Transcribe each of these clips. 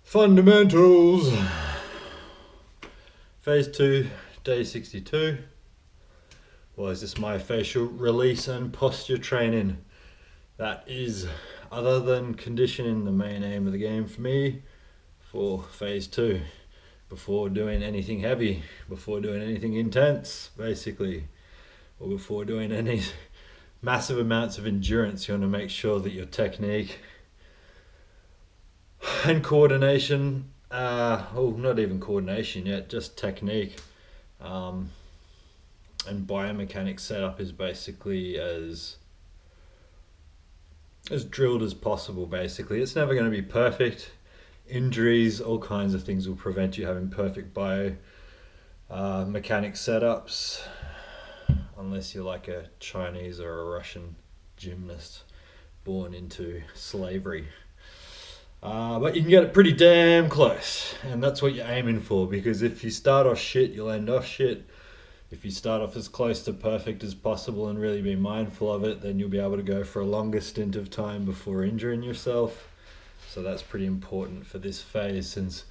Fundamentals. Phase 2, day 62. Well, is this my facial release and posture training? That is, other than conditioning, the main aim of the game for me for phase 2. Before doing anything heavy, before doing anything intense, basically, or before doing any massive amounts of endurance, you want to make sure that your technique and coordination, not even coordination yet, just technique and biomechanics setup is basically as drilled as possible. Basically, it's never going to be perfect. Injuries, all kinds of things will prevent you having perfect biomechanics setups, unless you're like a Chinese or a Russian gymnast born into slavery. But you can get it pretty damn close, and that's what you're aiming for, because if you start off shit, you'll end off shit. If you start off as close to perfect as possible and really be mindful of it, then you'll be able to go for a longer stint of time before injuring yourself. So that's pretty important for this phase, since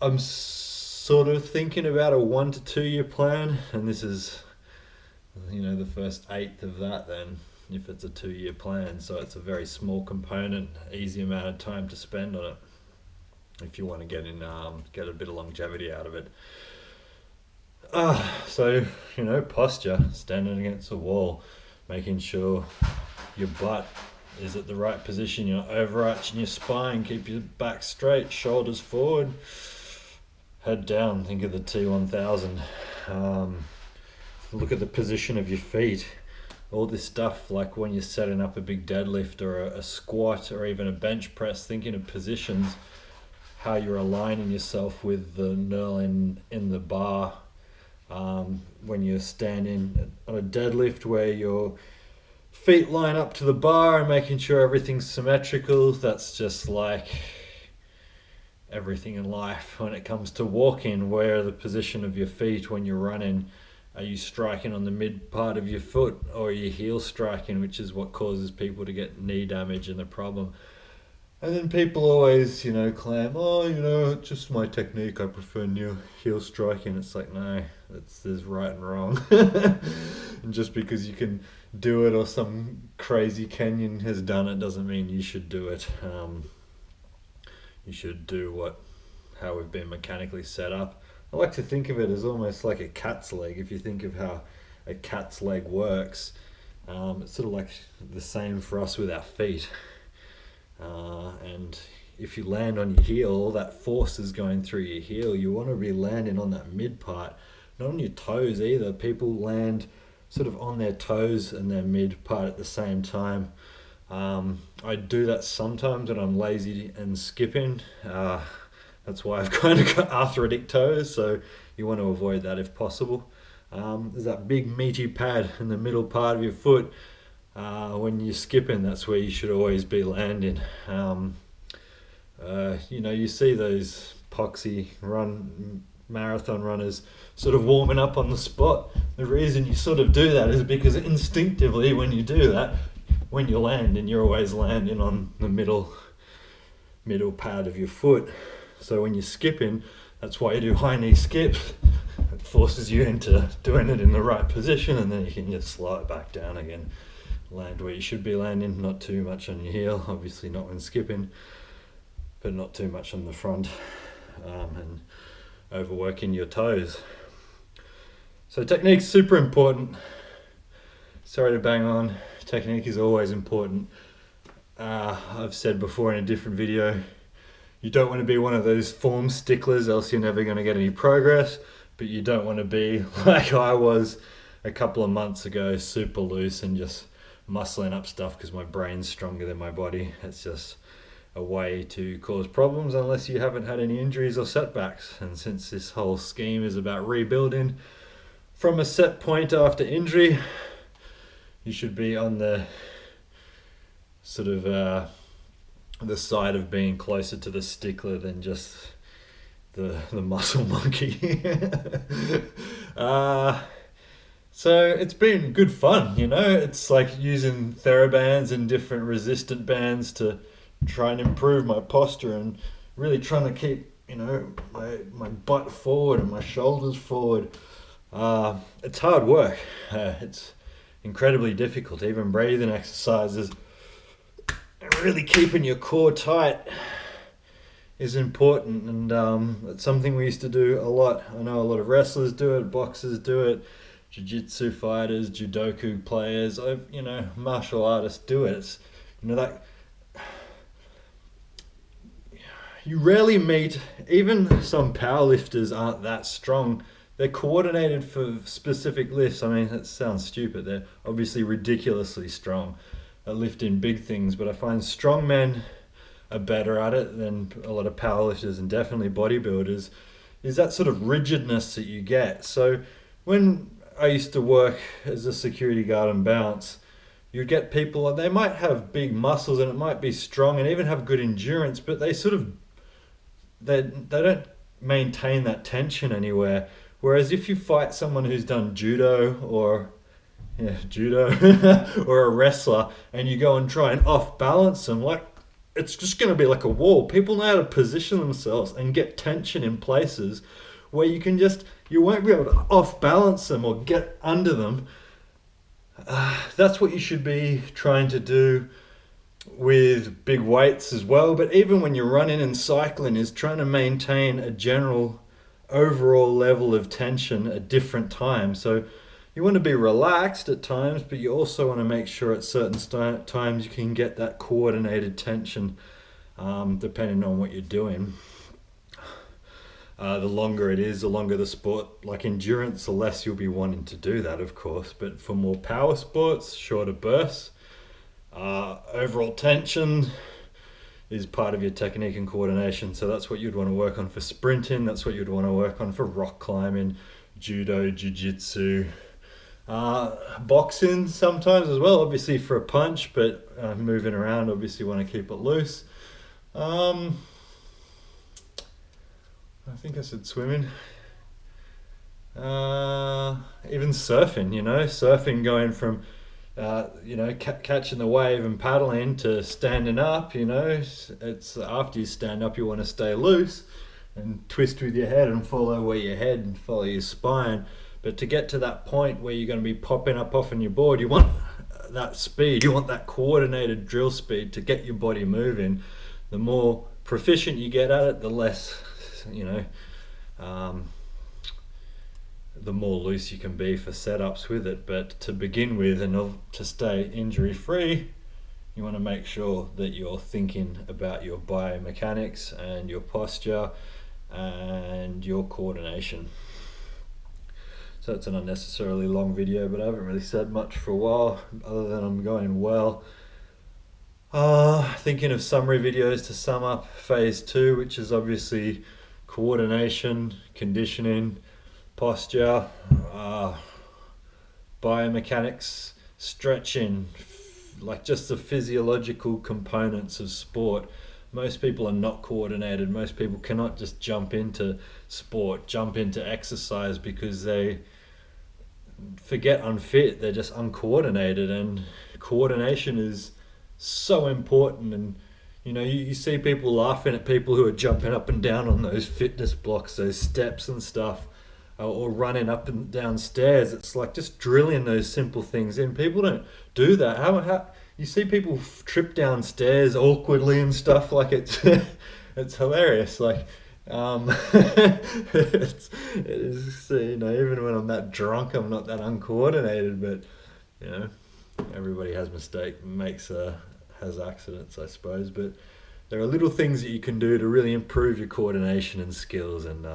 I'm sort of thinking about a 1 to 2 year plan, and this is, the first eighth of that then, if it's a 2 year plan. So it's a very small component, easy amount of time to spend on it if you want to get a bit of longevity out of it. So posture, standing against a wall, making sure your butt is at the right position, you're not overarching your spine, keep your back straight, shoulders forward, head down, think of the T1000. Look at the position of your feet. All this stuff, like when you're setting up a big deadlift or a squat or even a bench press, thinking of positions, how you're aligning yourself with the knurl in the bar. When you're standing on a deadlift, where your feet line up to the bar and making sure everything's symmetrical. That's just like everything in life. When it comes to walking, where are the position of your feet when you're running? Are you striking on the mid part of your foot, or are you heel striking, which is what causes people to get knee damage and the problem? And then people always, claim, it's just my technique, I prefer heel striking. It's like, no, there's right and wrong. And just because you can do it, or some crazy Kenyan has done it, doesn't mean you should do it. You should do how we've been mechanically set up. I like to think of it as almost like a cat's leg. If you think of how a cat's leg works, it's sort of like the same for us with our feet. And if you land on your heel, all that force is going through your heel. You want to be landing on that mid part, not on your toes either. People land sort of on their toes and their mid part at the same time. I do that sometimes when I'm lazy and skipping. That's why I've kind of got arthritic toes, so you want to avoid that if possible. There's that big meaty pad in the middle part of your foot. When you're skipping, that's where you should always be landing. You see those poxy marathon runners sort of warming up on the spot. The reason you sort of do that is because instinctively, when you do that, when you land, and you're always landing on the middle pad of your foot. So when you're skipping, that's why you do high knee skips. It forces you into doing it in the right position, and then you can just slow it back down again. Land where you should be landing, not too much on your heel, obviously not when skipping, but not too much on the front, and overworking your toes. So technique's super important. Sorry to bang on, technique is always important. I've said before in a different video, you don't want to be one of those form sticklers, else you're never going to get any progress, but you don't want to be like I was a couple of months ago, super loose and just muscling up stuff because my brain's stronger than my body. It's just a way to cause problems unless you haven't had any injuries or setbacks. And since this whole scheme is about rebuilding from a set point after injury, you should be on the sort of the side of being closer to the stickler than just the muscle monkey. So it's been good fun, it's like using TheraBands and different resistant bands to try and improve my posture and really trying to keep, my butt forward and my shoulders forward. It's hard work. It's incredibly difficult. Even breathing exercises and really keeping your core tight is important, and it's something we used to do a lot. I know a lot of wrestlers do it, boxers do it, jiu-jitsu fighters, judoku players, martial artists do it. It's, that you rarely meet, even some powerlifters aren't that strong. They're coordinated for specific lifts. I mean, it sounds stupid. They're obviously ridiculously strong at lifting big things, but I find strong men are better at it than a lot of powerlifters, and definitely bodybuilders, is that sort of rigidness that you get. So when I used to work as a security guard and bounce, you'd get people, they might have big muscles and it might be strong and even have good endurance, but they don't maintain that tension anywhere. Whereas if you fight someone who's done judo or or a wrestler, and you go and try and off balance them, it's just going to be like a wall. People know how to position themselves and get tension in places where you won't be able to off balance them or get under them. That's what you should be trying to do with big weights as well. But even when you're running and cycling, is trying to maintain a general overall level of tension at different times. So you want to be relaxed at times, but you also want to make sure at certain times you can get that coordinated tension, depending on what you're doing. The longer it is, the longer the sport, like endurance, the less you'll be wanting to do that, of course. But for more power sports, shorter bursts, overall tension is part of your technique and coordination. So that's what you'd want to work on for sprinting. That's what you'd want to work on for rock climbing, judo, jiu-jitsu, boxing sometimes as well, obviously for a punch, but moving around, obviously want to keep it loose. I think I said swimming. Even surfing, surfing, going from catching the wave and paddling to standing up. It's after you stand up, you want to stay loose and twist with your head and follow where your head and follow your spine. But to get to that point where you're going to be popping up off on your board, you want that speed, you want that coordinated drill speed to get your body moving. The more proficient you get at it, the less, the more loose you can be for setups with it. But to begin with, and to stay injury free, you want to make sure that you're thinking about your biomechanics and your posture and your coordination. So it's an unnecessarily long video, but I haven't really said much for a while, other than I'm going well. Thinking of summary videos to sum up phase 2, which is obviously coordination, conditioning, posture, biomechanics, stretching, like just the physiological components of sport. Most people are not coordinated. Most people cannot just jump into sport, jump into exercise, because they forget unfit. They're just uncoordinated, and coordination is so important. And you see people laughing at people who are jumping up and down on those fitness blocks, those steps and stuff, or running up and down stairs. It's like just drilling those simple things in. People don't do that. How you see people trip downstairs awkwardly and stuff, like it's it's hilarious. Like it's even when I'm that drunk, I'm not that uncoordinated. But everybody has has accidents, I suppose. But there are little things that you can do to really improve your coordination and skills, and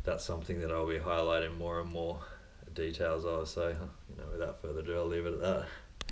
that's something that I'll be highlighting more and more details of. So without further ado, I'll leave it at that.